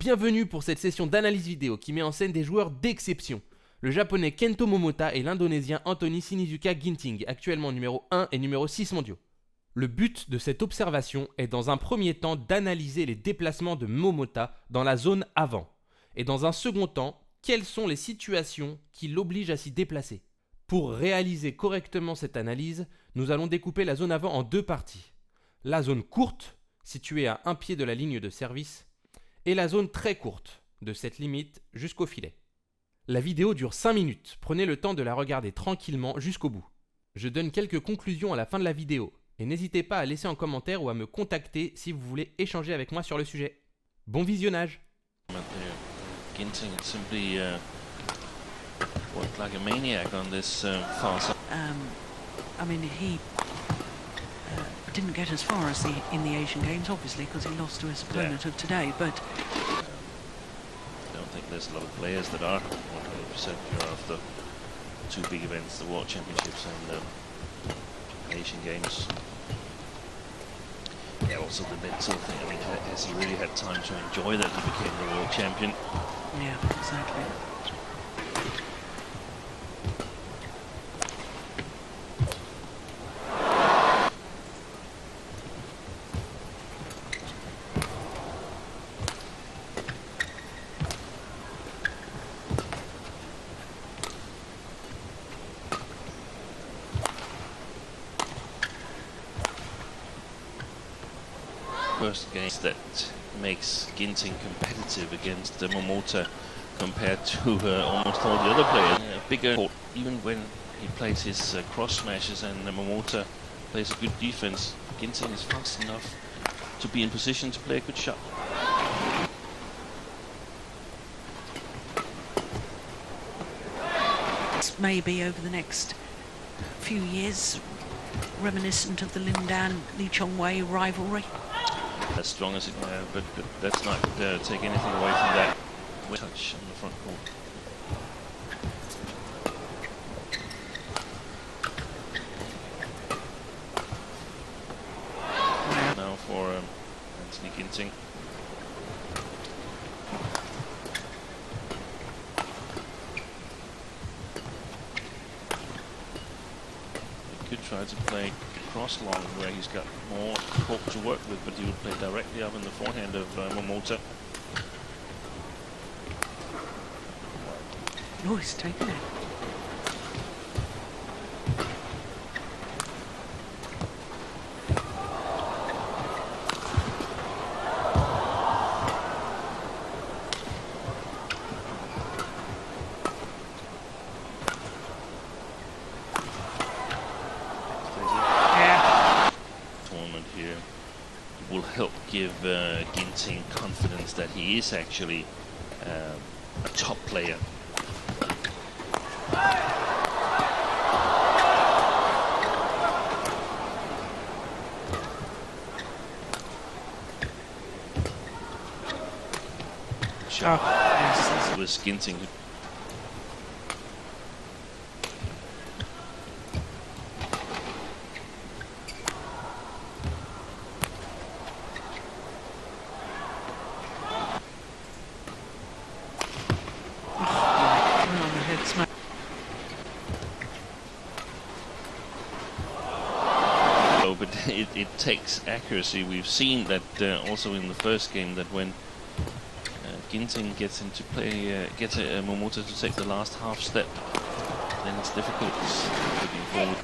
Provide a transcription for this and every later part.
bienvenue pour cette session d'analyse vidéo qui met en scène des joueurs d'exception. Le japonais Kento Momota et l'indonésien Anthony Sinisuka Ginting, actuellement numéro 1 et numéro 6 mondiaux. Le but de cette observation est dans un premier temps d'analyser les déplacements de Momota dans la zone avant. Et dans un second temps, quelles sont les situations qui l'obligent à s'y déplacer. Pour réaliser correctement cette analyse, nous allons découper la zone avant en deux parties. La zone courte, située à un pied de la ligne de service, et la zone très courte, de cette limite jusqu'au filet. La vidéo dure 5 minutes, prenez le temps de la regarder tranquillement jusqu'au bout. Je donne quelques conclusions à la fin de la vidéo, et n'hésitez pas à laisser un commentaire ou à me contacter si vous voulez échanger avec moi sur le sujet. Bon visionnage! Ginting simply worked like a maniac on this far side. I mean, he didn't get as far as in the Asian Games, obviously, because he lost to his opponent of today, but I don't think there's a lot of players that are 100% pure after two big events, the World Championships and Asian Games. Yeah, also the mental thing. I mean, has he really had time to enjoy that he became the world champion? yeah, exactly. First game that makes Ginting competitive against Momota compared to almost all the other players. Bigger, even when he plays his cross smashes and Momota plays a good defense, Ginting is fast enough to be in position to play a good shot. Maybe over the next few years, reminiscent of the Lin Dan Lee Chong Wei rivalry. As strong as it, but let's not take anything away from that. Touch on the front court. Now for Anthony Ginting. He could try to play cross long where he's got more court to work with, but he will play directly up in the forehand of Momota. Oh, he's taken it. Tournament here will help give Ginting confidence that he is actually a top player. Yes. It was Ginting who but it takes accuracy. We've seen that also in the first game, that when Ginting gets into play, gets Momota to take the last half step, then it's difficult looking forward.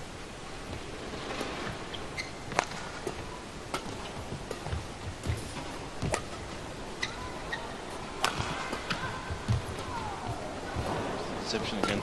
Deception again.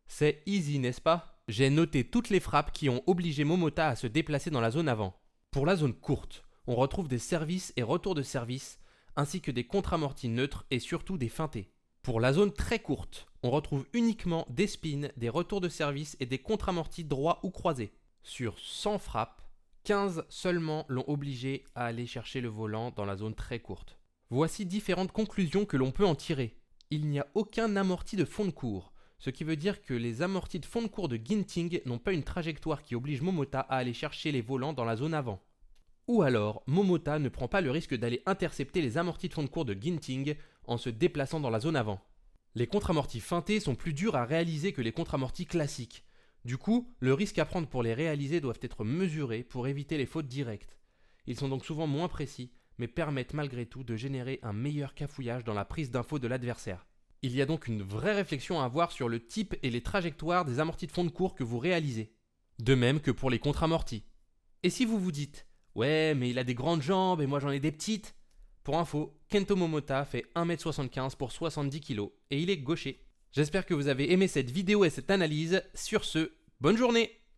C'est easy, n'est-ce pas? J'ai noté toutes les frappes qui ont obligé Momota à se déplacer dans la zone avant. Pour la zone courte, on retrouve des services et retours de service, ainsi que des contre-amortis neutres et surtout des feintés. Pour la zone très courte, on retrouve uniquement des spins, des retours de service et des contre-amortis droits ou croisés. Sur 100 frappes, 15 seulement l'ont obligé à aller chercher le volant dans la zone très courte. Voici différentes conclusions que l'on peut en tirer. Il n'y a aucun amorti de fond de cours, ce qui veut dire que les amortis de fond de cours de Ginting n'ont pas une trajectoire qui oblige Momota à aller chercher les volants dans la zone avant. Ou alors, Momota ne prend pas le risque d'aller intercepter les amortis de fond de cours de Ginting en se déplaçant dans la zone avant. Les contre-amortis feintés sont plus durs à réaliser que les contre-amortis classiques. Du coup, le risque à prendre pour les réaliser doivent être mesurés pour éviter les fautes directes. Ils sont donc souvent moins précis, mais permettent malgré tout de générer un meilleur cafouillage dans la prise d'info de l'adversaire. Il y a donc une vraie réflexion à avoir sur le type et les trajectoires des amortis de fond de cours que vous réalisez. De même que pour les contre-amortis. Et si vous vous dites « Ouais, mais il a des grandes jambes et moi j'en ai des petites », pour info, Kento Momota fait 1m75 pour 70 kg et il est gaucher. J'espère que vous avez aimé cette vidéo et cette analyse. Sur ce, bonne journée!